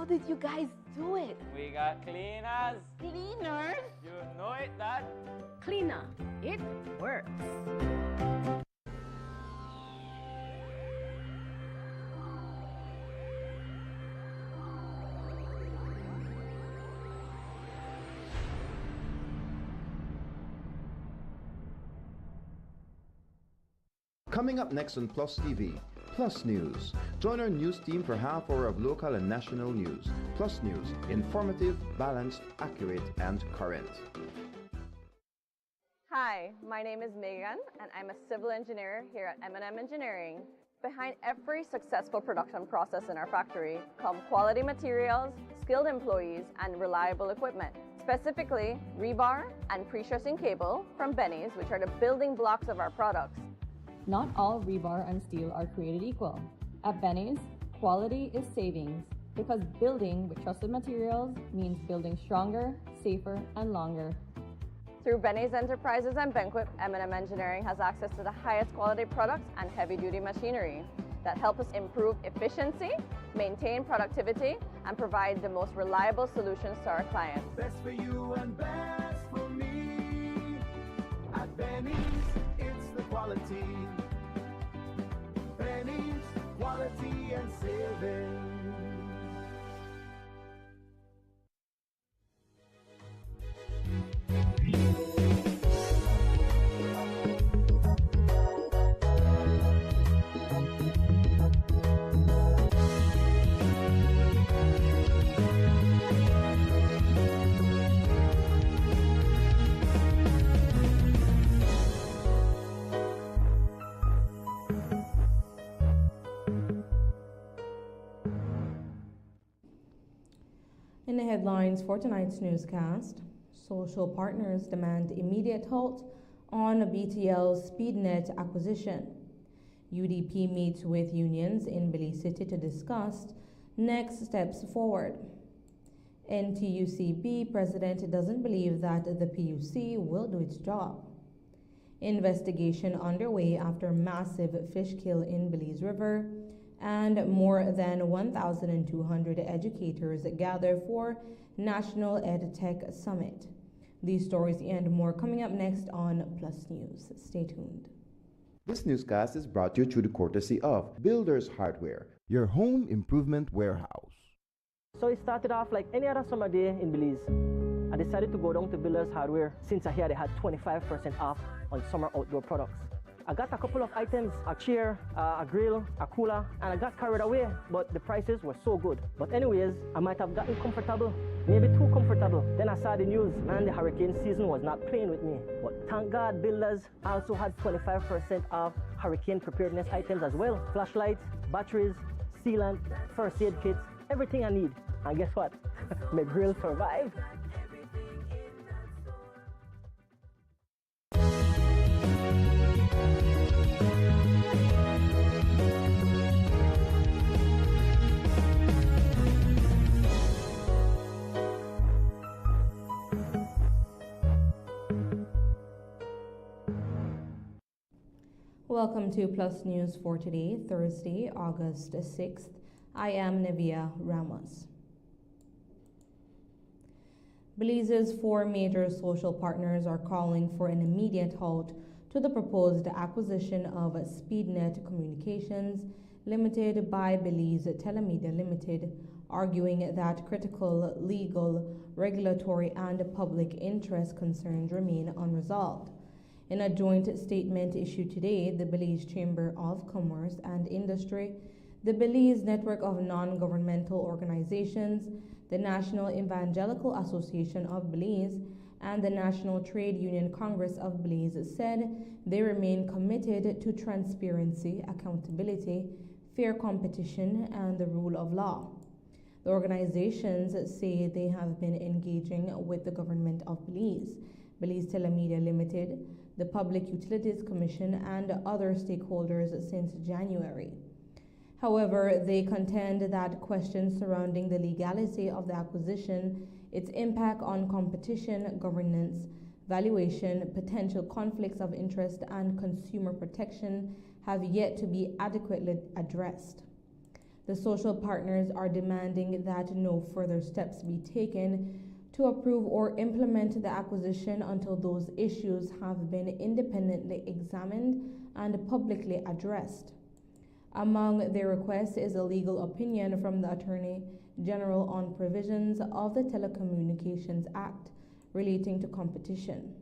How did you guys do it? We got cleaners. Cleaners? You know it, Dad. Cleaner. It works. Coming up next on Plus TV, Plus News. Join our news team for half hour of local and national news. Plus News, informative, balanced, accurate, and current. Hi, my name is Megan, and I'm a civil engineer here at M&M Engineering. Behind every successful production process in our factory come quality materials, skilled employees, and reliable equipment. Specifically, rebar and pre-stressing cable from Benny's, which are the building blocks of our products. Not all rebar and steel are created equal. At Benny's, quality is savings because building with trusted materials means building stronger, safer, and longer. Through Benny's Enterprises and Banquet, M&M Engineering has access to the highest quality products and heavy-duty machinery that help us improve efficiency, maintain productivity, and provide the most reliable solutions to our clients. Best for you and best for me. At Benny's, it's the quality. Benny's, quality and savings. In the headlines for tonight's newscast, social partners demand immediate halt on BTL-Speednet acquisition. UDP meets with unions in Belize City to discuss next steps forward. NTUCB President doesn't believe that the PUC will do its job. Investigation underway after massive fish kill in Belize River, and more than 1,200 educators gather for National EdTech Summit. These stories and more coming up next on Plus News. Stay tuned. This newscast is brought to you through the courtesy of Builders Hardware, your home improvement warehouse. So it started off like any other summer day in Belize. I decided to go down to Builders Hardware since I heard they had 25% off on summer outdoor products. I got a couple of items, a chair, a grill, a cooler, and I got carried away, but the prices were so good. But anyways, I might have gotten comfortable, maybe too comfortable. Then I saw the news, man, the hurricane season was not playing with me. But thank God Builders also had 25% off hurricane preparedness items as well. Flashlights, batteries, sealant, first aid kits, everything I need. And guess what? My grill survived. Welcome to Plus News for today, Thursday, August 6th. I am Nevia Ramos. Belize's four major social partners are calling for an immediate halt to the proposed acquisition of SpeedNet Communications Limited by Belize Telemedia Limited, arguing that critical legal, regulatory, and public interest concerns remain unresolved. In a joint statement issued today, the Belize Chamber of Commerce and Industry, the Belize Network of Non-Governmental Organizations, the National Evangelical Association of Belize, and the National Trade Union Congress of Belize said they remain committed to transparency, accountability, fair competition, and the rule of law. The organizations say they have been engaging with the government of Belize, Belize Telemedia Limited, the Public Utilities Commission, and other stakeholders since January. However, they contend that questions surrounding the legality of the acquisition, its impact on competition, governance, valuation, potential conflicts of interest, and consumer protection have yet to be adequately addressed. The social partners are demanding that no further steps be taken to approve or implement the acquisition until those issues have been independently examined and publicly addressed. Among their requests is a legal opinion from the Attorney General on provisions of the Telecommunications Act relating to competition.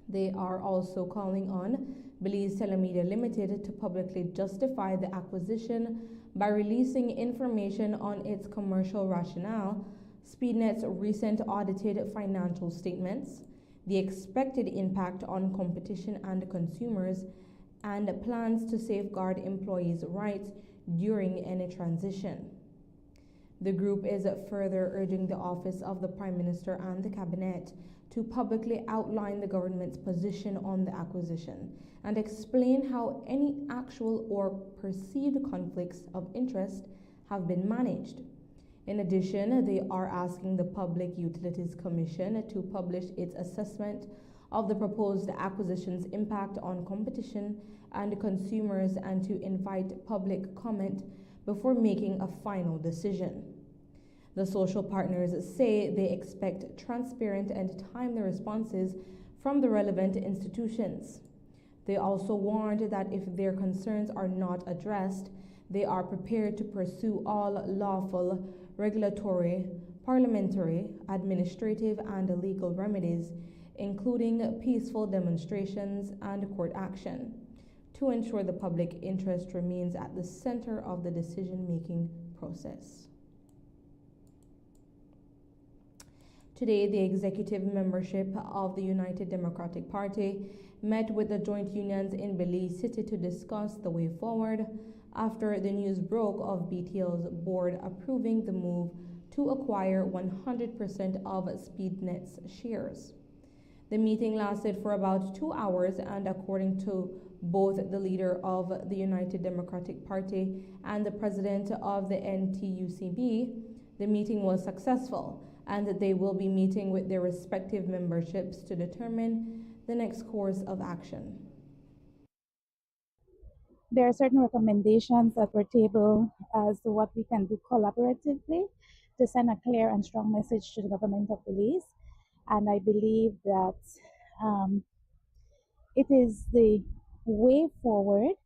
They are also calling on Belize Telemedia Limited to publicly justify the acquisition by releasing information on its commercial rationale, SpeedNet's recent audited financial statements, the expected impact on competition and consumers, and plans to safeguard employees' rights during any transition. The group is further urging the Office of the Prime Minister and the Cabinet to publicly outline the government's position on the acquisition and explain how any actual or perceived conflicts of interest have been managed. In addition, they are asking the Public Utilities Commission to publish its assessment of the proposed acquisition's impact on competition and consumers and to invite public comment before making a final decision. The social partners say they expect transparent and timely responses from the relevant institutions. They also warned that if their concerns are not addressed, they are prepared to pursue all lawful regulatory, parliamentary, administrative, and legal remedies, including peaceful demonstrations and court action, to ensure the public interest remains at the center of the decision-making process. Today, the executive membership of the United Democratic Party met with the joint unions in Belize City to discuss the way forward after the news broke of BTL's board approving the move to acquire 100% of SpeedNet's shares. The meeting lasted for about 2 hours, and according to both the leader of the United Democratic Party and the president of the NTUCB, the meeting was successful, and they will be meeting with their respective memberships to determine the next course of action. There are certain recommendations that were tabled as to what we can do collaboratively to send a clear and strong message to the government of Belize. And I believe that it is the way forward,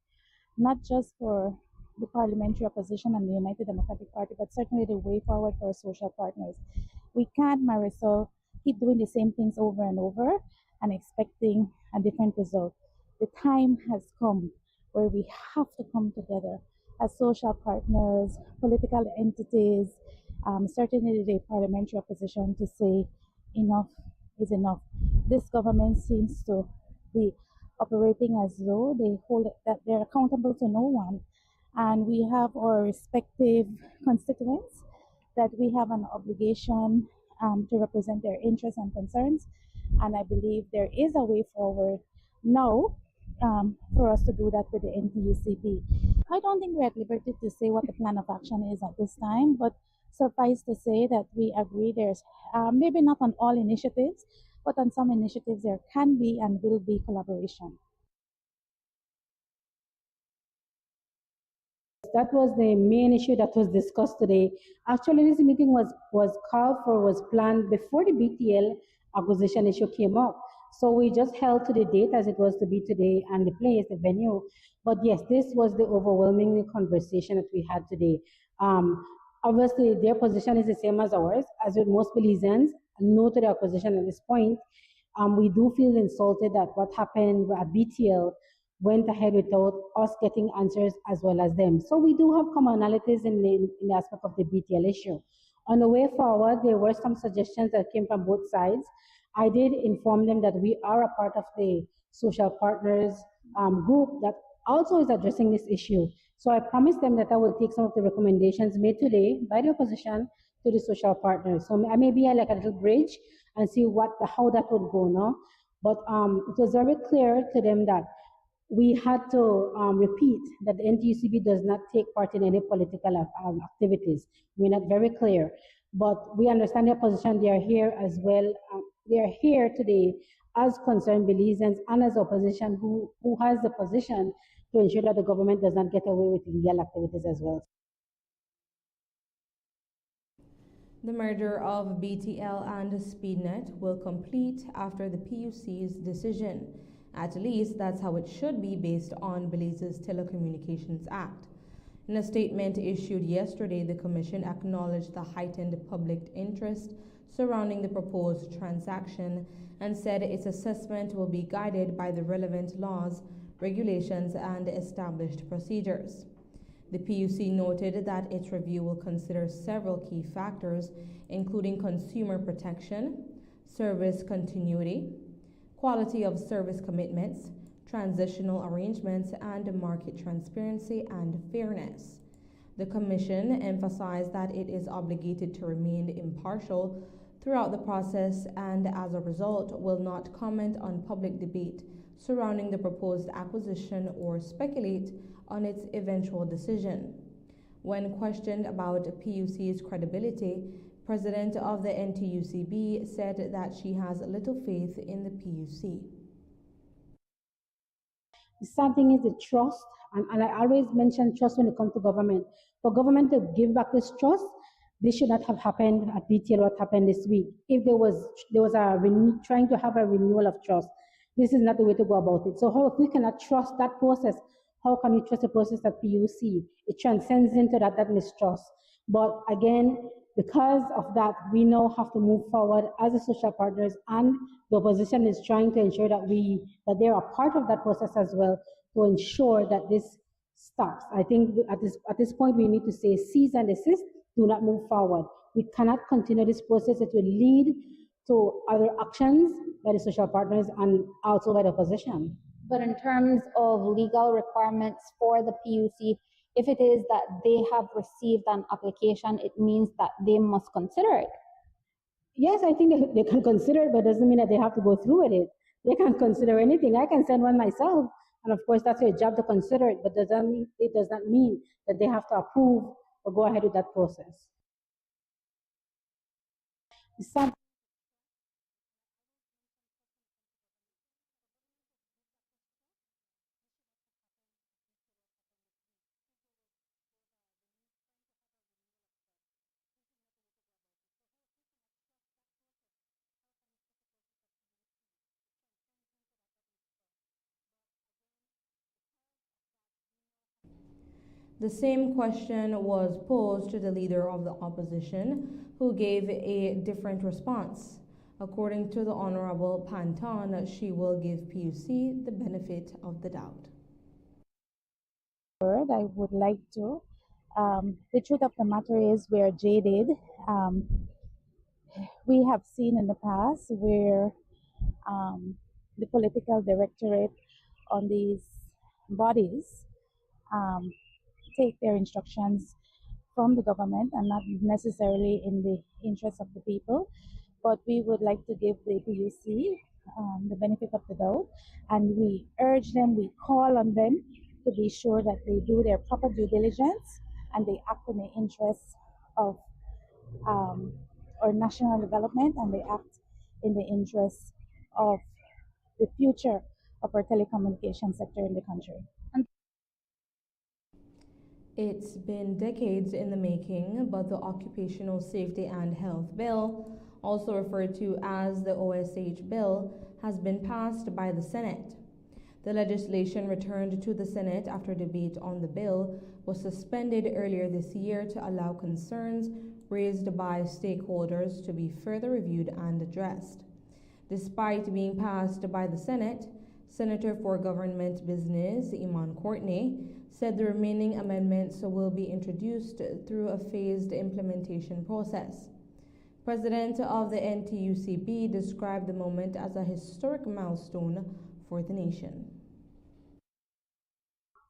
not just for the parliamentary opposition and the United Democratic Party, but certainly the way forward for our social partners. We can't, Marisol, keep doing the same things over and over and expecting a different result. The time has come where we have to come together as social partners, political entities, certainly the parliamentary opposition, to say enough is enough. This government seems to be operating as though they hold it, that they're accountable to no one. And we have our respective constituents that we have an obligation to represent their interests and concerns. And I believe there is a way forward now for us to do that with the NTUCB. I don't think we're at liberty to say what the plan of action is at this time, but suffice to say that we agree there's maybe not on all initiatives, but on some initiatives there can be and will be collaboration. That was the main issue that was discussed today. Actually, this meeting was called for, was planned before the BTL acquisition issue came up. So we just held to the date as it was to be today and the place, the venue. But yes, this was the overwhelming conversation that we had today. Obviously, their position is the same as ours, as with most Belizeans, no to the acquisition at this point. We do feel insulted that what happened at BTL went ahead without us getting answers as well as them. So we do have commonalities in the aspect of the BTL issue. On the way forward, there were some suggestions that came from both sides. I did inform them that we are a part of the social partners group that also is addressing this issue. So I promised them that I will take some of the recommendations made today by the opposition to the social partners. So I may be like a little bridge and see how that would go now. But it was very clear to them that we had to repeat that the NTUCB does not take part in any political activities. We're not very clear. But we understand their position. They are here as well. They are here today as concerned Belizeans and as opposition who has the position to ensure that the government does not get away with illegal activities as well. The merger of BTL and SpeedNet will complete after the PUC's decision. At least that's how it should be based on Belize's Telecommunications Act. In a statement issued yesterday, the Commission acknowledged the heightened public interest surrounding the proposed transaction and said its assessment will be guided by the relevant laws, regulations, and established procedures. The PUC noted that its review will consider several key factors, including consumer protection, service continuity, quality of service commitments, transitional arrangements, and market transparency and fairness. The Commission emphasized that it is obligated to remain impartial throughout the process and, as a result, will not comment on public debate surrounding the proposed acquisition or speculate on its eventual decision. When questioned about PUC's credibility, President of the NTUCB said that she has little faith in the PUC. The sad thing is the trust, and I always mention trust when it comes to government. For government to give back this trust, this should not have happened at BTL, what happened this week. If there was trying to have a renewal of trust, this is not the way to go about it. So if we cannot trust that process, how can we trust the process at PUC? It transcends into that mistrust. But again, because of that, we now have to move forward as the social partners, and the opposition is trying to ensure that they are part of that process as well, to ensure that this stops. I think at this point we need to say cease and desist, do not move forward. We cannot continue this process. It will lead to other actions by the social partners and also by the opposition. But in terms of legal requirements for the PUC, if it is that they have received an application, it means that they must consider it. Yes, I think they can consider it, but it doesn't mean that they have to go through with it. They can consider anything. I can send one myself, and of course that's your job to consider it, but it does not mean that they have to approve or go ahead with that process. The same question was posed to the leader of the opposition, who gave a different response. According to the Honorable Panton, she will give PUC the benefit of the doubt. I would like to. The truth of the matter is we are jaded. We have seen in the past where the political directorate on these bodies take their instructions from the government and not necessarily in the interest of the people. But we would like to give the PUC the benefit of the doubt, and we urge them, we call on them to be sure that they do their proper due diligence and they act in the interests of our national development, and they act in the interests of the future of our telecommunications sector in the country. It's been decades in the making, but the Occupational Safety and Health Bill, also referred to as the OSH Bill, has been passed by the Senate. The legislation returned to the Senate after debate on the bill was suspended earlier this year to allow concerns raised by stakeholders to be further reviewed and addressed. Despite being passed by the Senate, Senator for Government Business Iman Courtney said the remaining amendments will be introduced through a phased implementation process. President of the NTUCB described the moment as a historic milestone for the nation.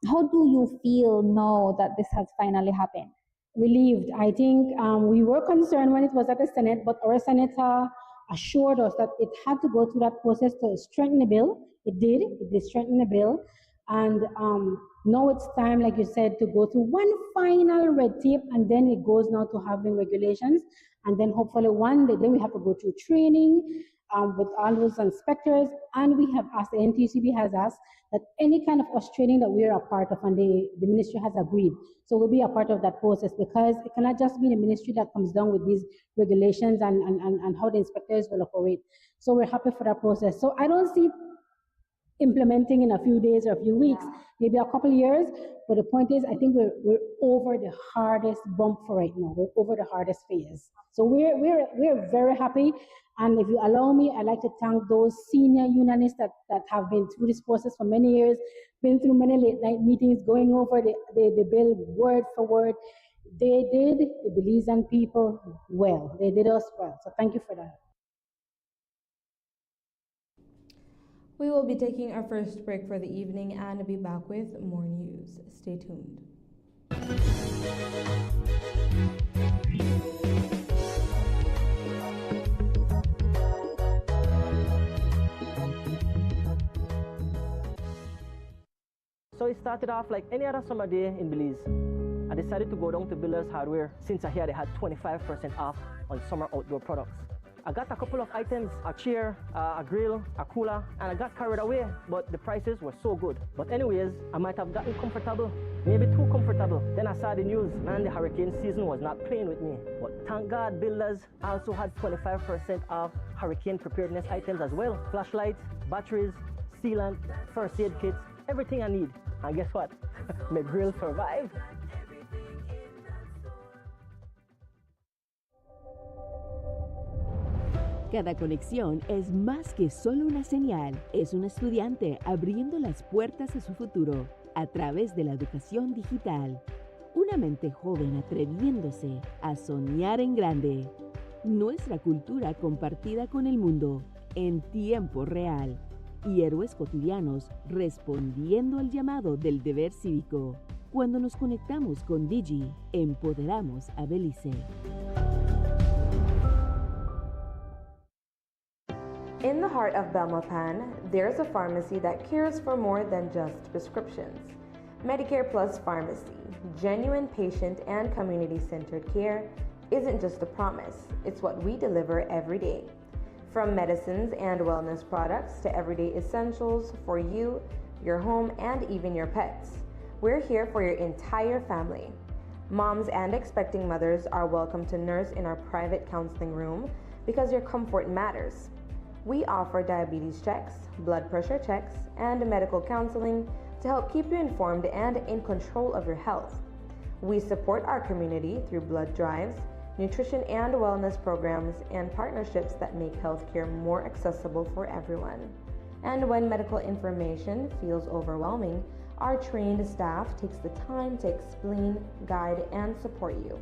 How do you feel now that this has finally happened? Relieved. I think we were concerned when it was at the Senate, but our senator assured us that it had to go through that process to strengthen the bill. It did strengthen the bill. And now it's time, like you said, to go through one final red tape, and then it goes now to having regulations. And then hopefully one day, then we have to go through training with all those inspectors. And we have asked, the NTUCB has asked that any kind of us training that we are a part of, and the ministry has agreed. So we'll be a part of that process, because it cannot just be the ministry that comes down with these regulations and how the inspectors will operate. So we're happy for that process. So I don't see implementing in a few days or a few weeks, maybe a couple of years. But the point is, I think we're over the hardest bump for right now. We're over the hardest phase. So we're very happy. And if you allow me, I'd like to thank those senior unionists that have been through this process for many years, been through many late night meetings, going over the bill word for word. They did the Belizean people well. They did us well. So thank you for that. We will be taking our first break for the evening and be back with more news. Stay tuned. So it started off like any other summer day in Belize. I decided to go down to Belize Hardware since I heard they had 25% off on summer outdoor products. I got a couple of items, a chair, a grill, a cooler, and I got carried away, but the prices were so good. But anyways, I might have gotten comfortable, maybe too comfortable. Then I saw the news, man, the hurricane season was not playing with me. But thank God, builders also had 25% off hurricane preparedness items as well. Flashlights, batteries, sealant, first aid kits, everything I need. And guess what? My grill survived. Cada conexión es más que solo una señal, es un estudiante abriendo las puertas a su futuro a través de la educación digital. Una mente joven atreviéndose a soñar en grande. Nuestra cultura compartida con el mundo en tiempo real. Y héroes cotidianos respondiendo al llamado del deber cívico. Cuando nos conectamos con Digi, empoderamos a Belize. In the heart of Belmopan, there's a pharmacy that cares for more than just prescriptions. Medicare Plus Pharmacy, genuine patient and community-centered care, isn't just a promise, it's what we deliver every day. From medicines and wellness products to everyday essentials for you, your home, and even your pets. We're here for your entire family. Moms and expecting mothers are welcome to nurse in our private counseling room because your comfort matters. We offer diabetes checks, blood pressure checks, and medical counseling to help keep you informed and in control of your health. We support our community through blood drives, nutrition and wellness programs, and partnerships that make healthcare more accessible for everyone. And when medical information feels overwhelming, our trained staff takes the time to explain, guide, and support you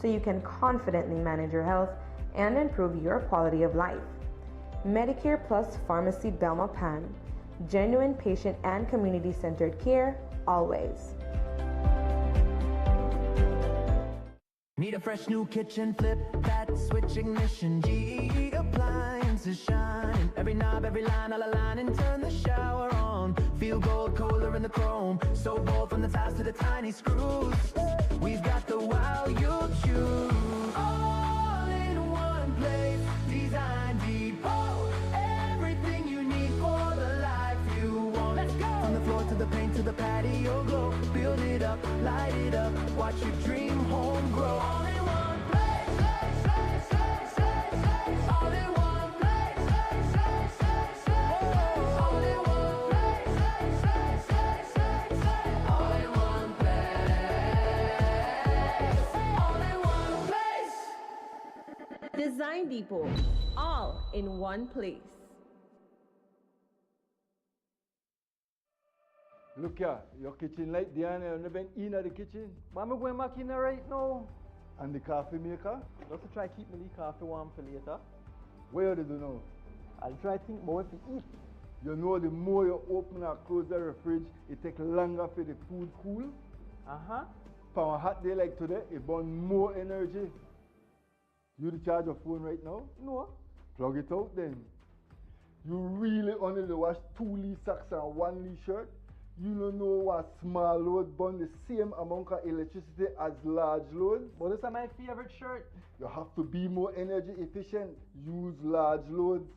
so you can confidently manage your health and improve your quality of life. Medicare Plus Pharmacy Belmopan, genuine patient and community-centered care, always. Need a fresh new kitchen, flip that switch ignition. GE appliances shine. Every knob, every line, all align and turn the shower on. Feel gold, colder in the chrome. So bold from the tiles to the tiny screws. We've got the wow you choose. All in one place, Design Depot. Everything you need for the life you want. Let's go! From the floor to the paint to the patio glow. Build it up, light it up, watch your dream home grow. All in one place, all in one place, all in one place, all in one place, all in one place. Design Depot, all in one place. Look here, your kitchen light there and the vent in the kitchen. Mama going back in there right now. And the coffee maker? Just to try keep my coffee warm for later. Where do you know? I'll try to think more to eat. You know the more you open or close the fridge, it takes longer for the food cool. Uh-huh. For a hot day like today, it burns more energy. You charge your phone right now? No. Plug it out then. You really only wash 2 Lee socks and 1 Lee shirt? You don't know what small load burn the same amount of electricity as large load? But this is my favorite shirt. You have to be more energy efficient. Use large loads.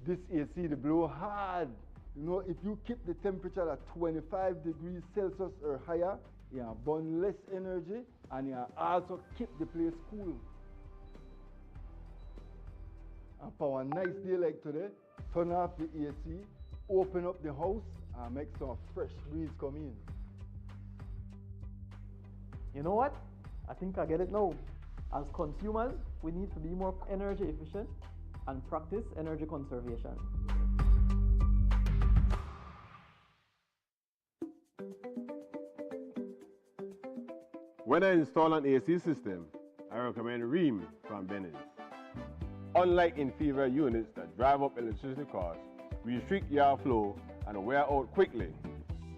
This AC they blow hard. You know, if you keep the temperature at 25 degrees Celsius or higher, you burn less energy and you also keep the place cool. And for a nice day like today, turn off the AC, open up the house and make some fresh breeze come in. You know what? I think I get it now. As consumers, we need to be more energy efficient and practice energy conservation. When I install an AC system, I recommend Rheem from Belize. Unlike inferior units that drive up electricity costs, restrict air flow, and wear out quickly,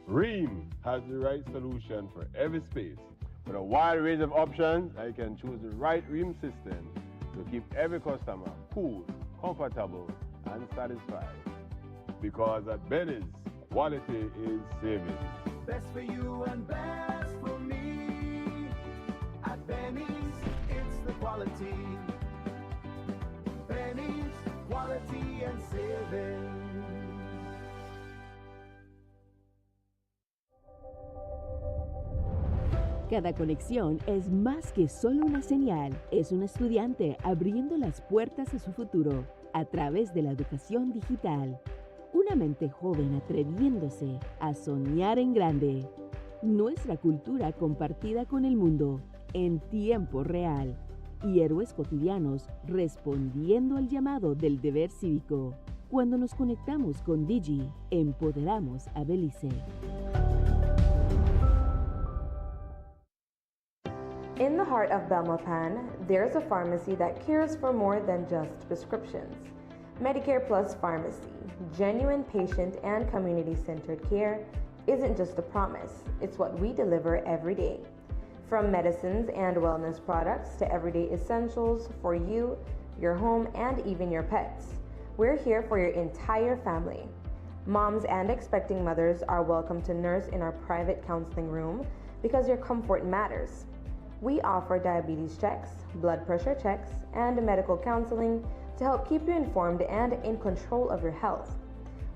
Rheem has the right solution for every space. With a wide range of options, I can choose the right Rheem system to keep every customer cool, comfortable, and satisfied. Because at Belize, quality is saving. Best for you and best for me. At Benny's, it's the quality. Benny's, quality and saving. Cada conexión es más que solo una señal, es un estudiante abriendo las puertas a su futuro a través de la educación digital. Una mente joven atreviéndose a soñar en grande. Nuestra cultura compartida con el mundo en tiempo real. Y héroes cotidianos respondiendo al llamado del deber cívico. Cuando nos conectamos con Digi, empoderamos a Belize. In the heart of Belmopan, there's a pharmacy that cares for more than just prescriptions. Medicare Plus Pharmacy, genuine patient and community-centered care, isn't just a promise, it's what we deliver every day. From medicines and wellness products to everyday essentials for you, your home, and even your pets. We're here for your entire family. Moms and expecting mothers are welcome to nurse in our private counseling room because your comfort matters. We offer diabetes checks, blood pressure checks, and medical counseling to help keep you informed and in control of your health.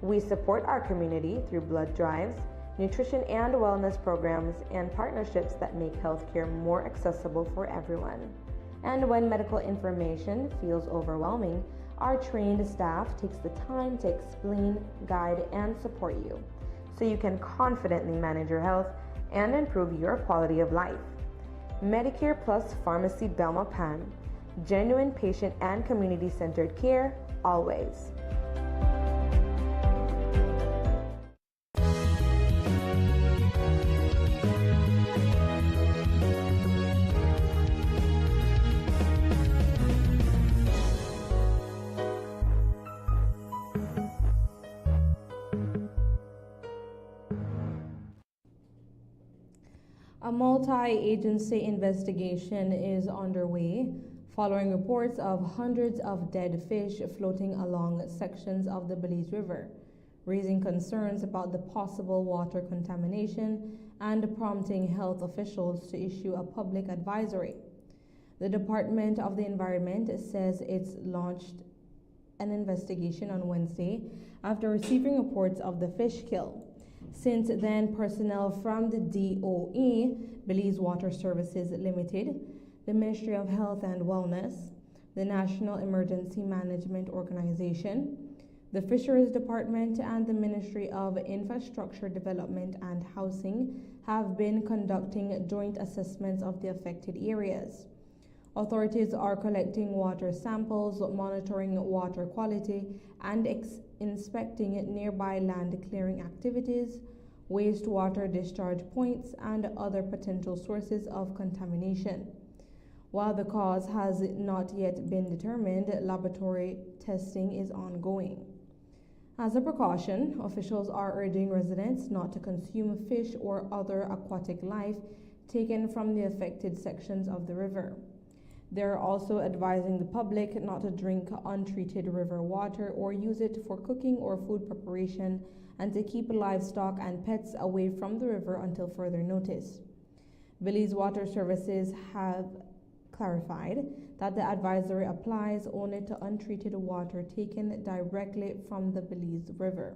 We support our community through blood drives, nutrition and wellness programs, and partnerships that make healthcare more accessible for everyone. And when medical information feels overwhelming, our trained staff takes the time to explain, guide, and support you so you can confidently manage your health and improve your quality of life. Medicare Plus Pharmacy Belmopan, genuine patient and community-centered care, always. A multi-agency investigation is underway following reports of hundreds of dead fish floating along sections of the Belize River, raising concerns about the possible water contamination and prompting health officials to issue a public advisory. The Department of the Environment says it's launched an investigation on Wednesday after receiving reports of the fish kill. Since then, personnel from the DOE, Belize Water Services Limited, the Ministry of Health and Wellness, the National Emergency Management Organization, the Fisheries Department, and the Ministry of Infrastructure Development and Housing have been conducting joint assessments of the affected areas. Authorities are collecting water samples, monitoring water quality, and inspecting nearby land clearing activities, wastewater discharge points, and other potential sources of contamination. While the cause has not yet been determined, laboratory testing is ongoing. As a precaution, officials are urging residents not to consume fish or other aquatic life taken from the affected sections of the river. They're also advising the public not to drink untreated river water or use it for cooking or food preparation and to keep livestock and pets away from the river until further notice. Belize Water Services have clarified that the advisory applies only to untreated water taken directly from the Belize River.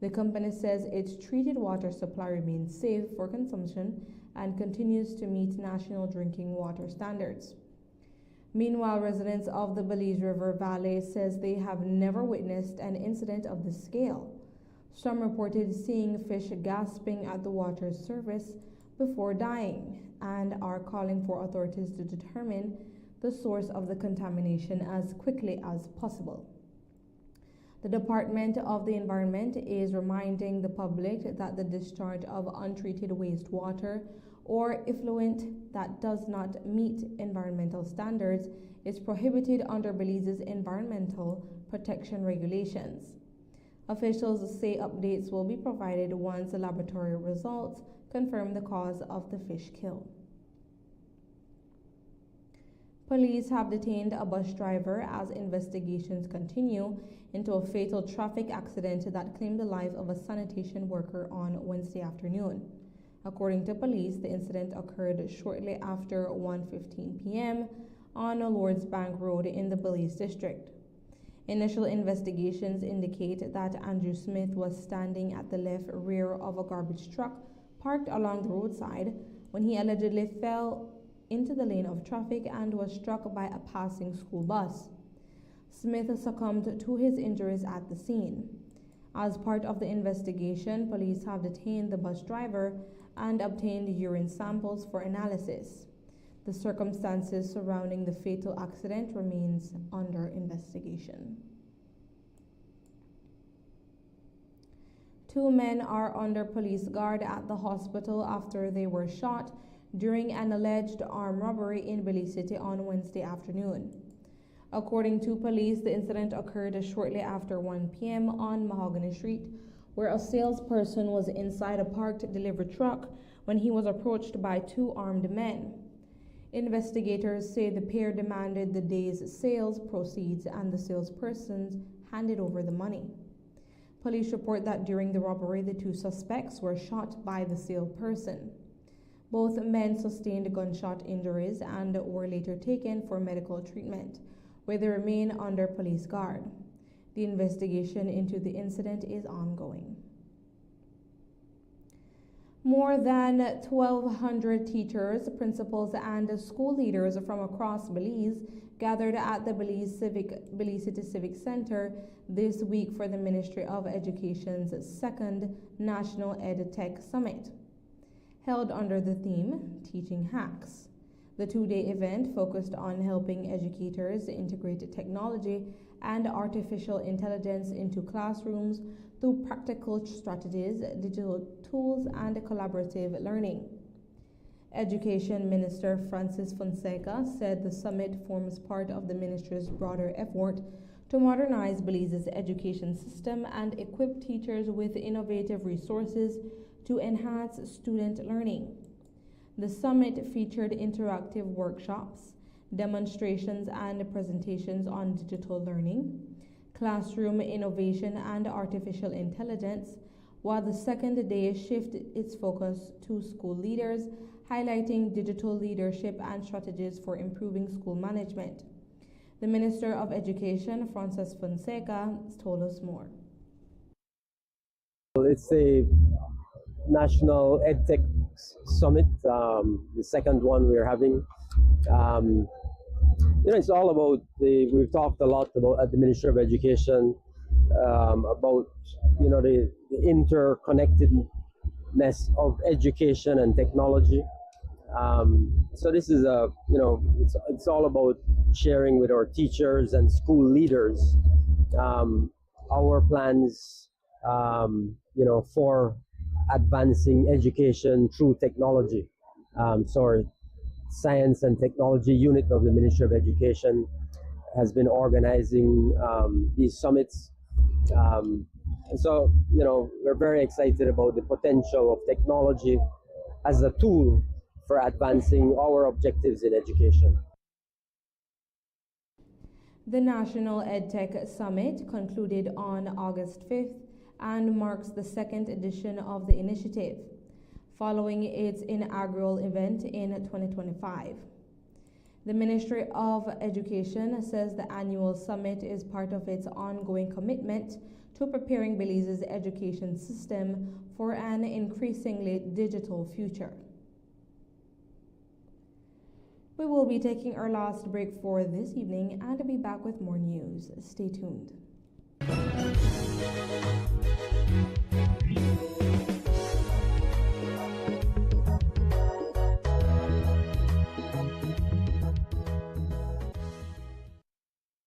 The company says its treated water supply remains safe for consumption and continues to meet national drinking water standards. Meanwhile, residents of the Belize River Valley says they have never witnessed an incident of this scale. Some reported seeing fish gasping at the water surface before dying and are calling for authorities to determine the source of the contamination as quickly as possible. The Department of the Environment is reminding the public that the discharge of untreated wastewater or effluent that does not meet environmental standards is prohibited under Belize's environmental protection regulations. Officials say updates will be provided once the laboratory results confirm the cause of the fish kill. Police have detained a bus driver as investigations continue into a fatal traffic accident that claimed the life of a sanitation worker on Wednesday afternoon. According to police, the incident occurred shortly after 1:15 p.m. on Lords Bank Road in the Belize district. Initial investigations indicate that Andrew Smith was standing at the left rear of a garbage truck parked along the roadside when he allegedly fell into the lane of traffic and was struck by a passing school bus. Smith succumbed to his injuries at the scene. As part of the investigation, police have detained the bus driver and obtained urine samples for analysis. The circumstances surrounding the fatal accident remains under investigation. 2 men are under police guard at the hospital after they were shot during an alleged armed robbery in Belize City on Wednesday afternoon. According to police, the incident occurred shortly after 1 p.m. on Mahogany Street, where a salesperson was inside a parked delivery truck when he was approached by 2 armed men. Investigators say the pair demanded the day's sales proceeds and the salesperson handed over the money. Police report that during the robbery, the 2 suspects were shot by the salesperson. Both men sustained gunshot injuries and were later taken for medical treatment, where they remain under police guard. The investigation into the incident is ongoing. More than 1,200 teachers, principals, and school leaders from across Belize gathered at the Belize City Civic Center this week for the Ministry of Education's 2nd National EdTech Summit, held under the theme, Teaching Hacks. The 2-day event focused on helping educators integrate technology and artificial intelligence into classrooms through practical strategies, digital tools, and collaborative learning. Education Minister Francis Fonseca said the summit forms part of the ministry's broader effort to modernize Belize's education system and equip teachers with innovative resources to enhance student learning. The summit featured interactive workshops, demonstrations, and presentations on digital learning, classroom innovation, and artificial intelligence, while the second day shifted its focus to school leaders, highlighting digital leadership and strategies for improving school management. The Minister of Education, Francis Fonseca, told us more. It's a National EdTech Summit, the second one we're having. It's all about we've talked a lot about at the Ministry of Education about the interconnectedness of education and technology. So this is it's all about sharing with our teachers and school leaders our plans for advancing education through technology. So our Science and Technology Unit of the Ministry of Education has been organizing these summits. So, we're very excited about the potential of technology as a tool for advancing our objectives in education. The National EdTech Summit concluded on August 5th and marks the second edition of the initiative, following its inaugural event in 2025. The Ministry of Education says the annual summit is part of its ongoing commitment to preparing Belize's education system for an increasingly digital future. We will be taking our last break for this evening and be back with more news. Stay tuned.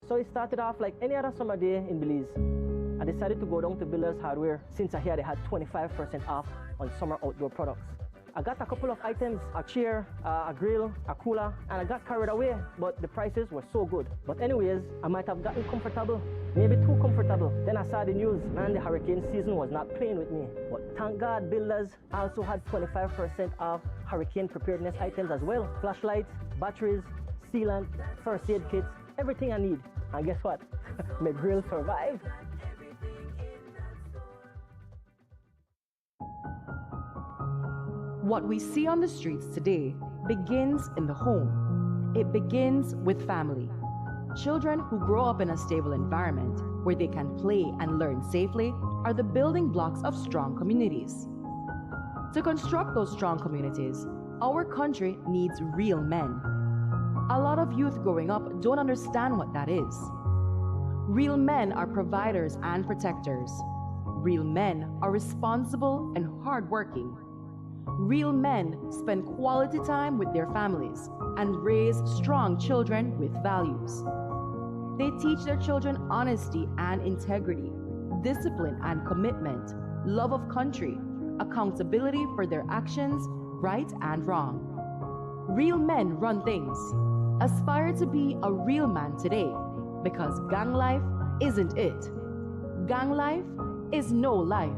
So it started off like any other summer day in Belize. I decided to go down to Belize Hardware since I heard they had 25% off on summer outdoor products. I got a couple of items, a chair, a grill, a cooler, and I got carried away, but the prices were so good. But anyways, I might have gotten comfortable, maybe too comfortable. Then I saw the news, man, the hurricane season was not playing with me. But thank God, builders also had 25% off hurricane preparedness items as well. Flashlights, batteries, sealant, first aid kits, everything I need. And guess what? My grill survived. What we see on the streets today begins in the home. It begins with family. Children who grow up in a stable environment where they can play and learn safely are the building blocks of strong communities. To construct those strong communities, our country needs real men. A lot of youth growing up don't understand what that is. Real men are providers and protectors. Real men are responsible and hardworking. Real men spend quality time with their families and raise strong children with values. They teach their children honesty and integrity, discipline and commitment, love of country, accountability for their actions, right and wrong. Real men run things. Aspire to be a real man today, because gang life isn't it. Gang life is no life.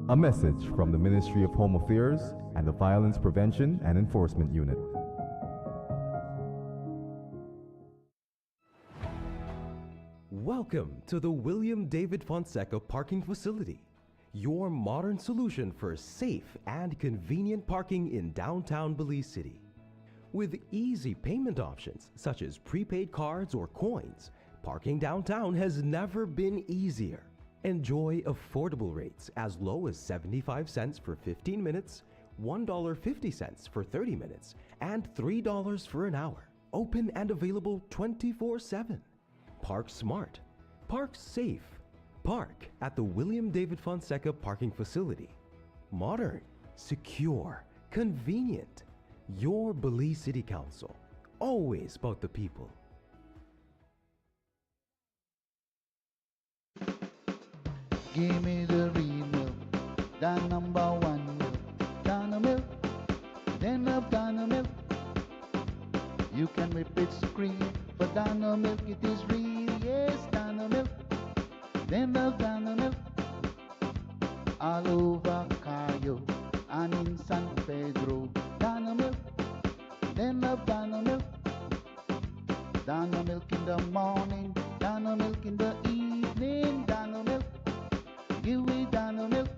A message from the Ministry of Home Affairs and the Violence Prevention and Enforcement Unit. Welcome to the William David Fonseca Parking Facility, your modern solution for safe and convenient parking in downtown Belize City. With easy payment options such as prepaid cards or coins, parking downtown has never been easier. Enjoy affordable rates as low as 75 cents for 15 minutes, $1.50 for 30 minutes, and $3 for an hour. Open and available 24/7. Park smart. Park safe. Park at the William David Fonseca Parking Facility. Modern, secure, convenient. Your Belize City Council. Always about the people. Give me the real milk, the number one milk, Dana milk, then love Dana milk. You can whip it scream, but Dana milk it is real, yes, Dana milk, then love Dana milk. All over Cayo and in San Pedro, Dana milk, then love Dana milk. Dana milk in the morning, Dana milk in the evening, Dana milk. Give me Dana milk.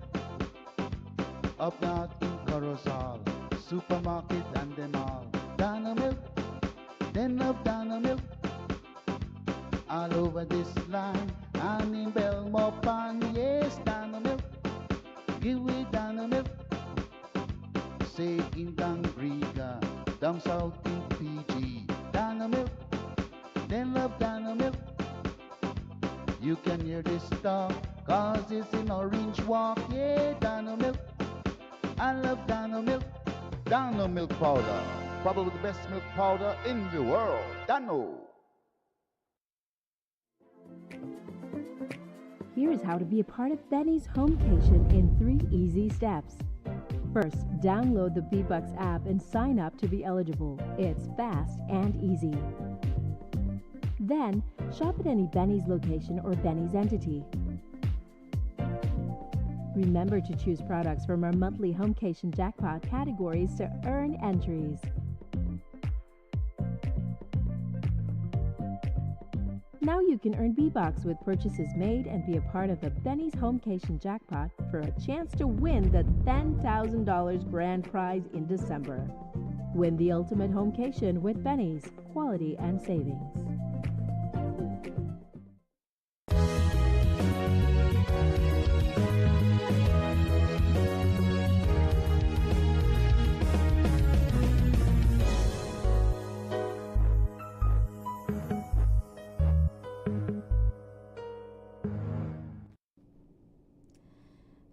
Up north in Corozal, supermarket and them all. Dana milk, then love Dana milk. All over this land and in Belmopan, yes, Dana milk. Give me Dana milk. Say in Dangriga, down south in Fiji, Dana milk, then love Dana milk. You can hear this talk, cause it's in Orange Walk, yeah, Dana milk. I love Dana milk. Dana milk powder, probably the best milk powder in the world. Dano. Here's how to be a part of Benny's Homecation in 3 easy steps. First, download the B-Bucks app and sign up to be eligible. It's fast and easy. Then, shop at any Benny's location or Benny's entity. Remember to choose products from our monthly Homecation jackpot categories to earn entries. Now you can earn B-Bucks with purchases made and be a part of the Benny's Homecation Jackpot for a chance to win the $10,000 grand prize in December. Win the ultimate homecation with Benny's, quality and savings.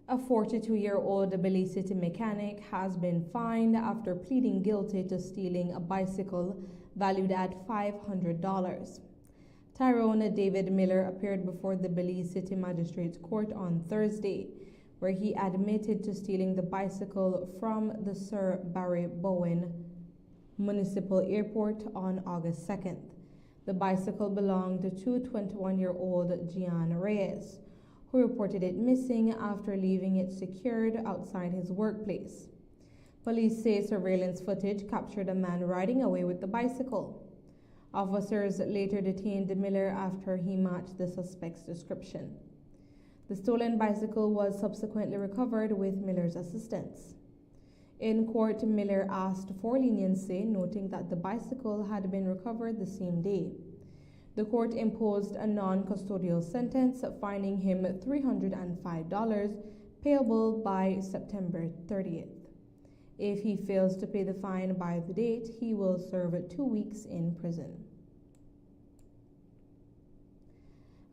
A 42-year-old Belize City mechanic has been fined after pleading guilty to stealing a bicycle valued at $500. Tyrone David Miller appeared before the Belize City Magistrates Court on Thursday, where he admitted to stealing the bicycle from the Sir Barry Bowen Municipal Airport on August 2nd. The bicycle belonged to 21-year-old Gian Reyes, who reported it missing after leaving it secured outside his workplace. Police say surveillance footage captured a man riding away with the bicycle. Officers later detained Miller after he matched the suspect's description. The stolen bicycle was subsequently recovered with Miller's assistance. In court, Miller asked for leniency, noting that the bicycle had been recovered the same day. The court imposed a non-custodial sentence, fining him $305 payable by September 30th. If he fails to pay the fine by the date, he will serve 2 weeks in prison.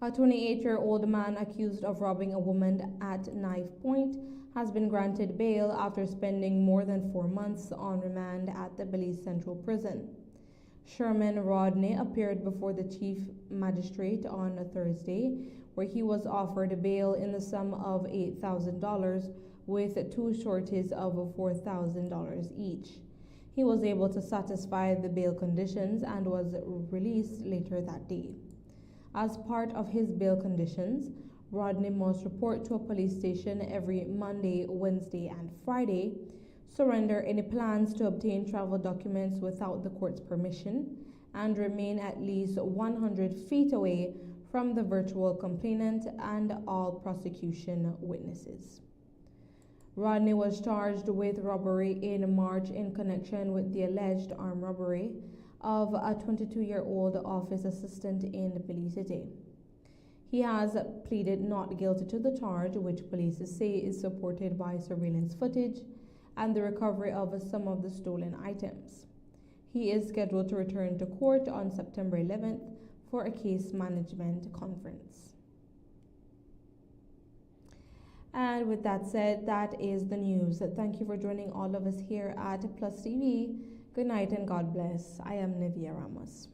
A 28-year-old man accused of robbing a woman at knife point has been granted bail after spending more than 4 months on remand at the Belize Central Prison. Sherman Rodney appeared before the chief magistrate on Thursday, where he was offered bail in the sum of $8,000 with 2 sureties of $4,000 each. He was able to satisfy the bail conditions and was released later that day. As part of his bail conditions, Rodney must report to a police station every Monday, Wednesday, and Friday, surrender any plans to obtain travel documents without the court's permission, and remain at least 100 feet away from the virtual complainant and all prosecution witnesses. Rodney was charged with robbery in March in connection with the alleged armed robbery of a 22-year-old office assistant in Belize City. He has pleaded not guilty to the charge, which police say is supported by surveillance footage and the recovery of some of the stolen items. He is scheduled to return to court on September 11th for a case management conference. And with that said, that is the news. Thank you for joining all of us here at Plus TV. Good night and God bless. I am Nivea Ramos.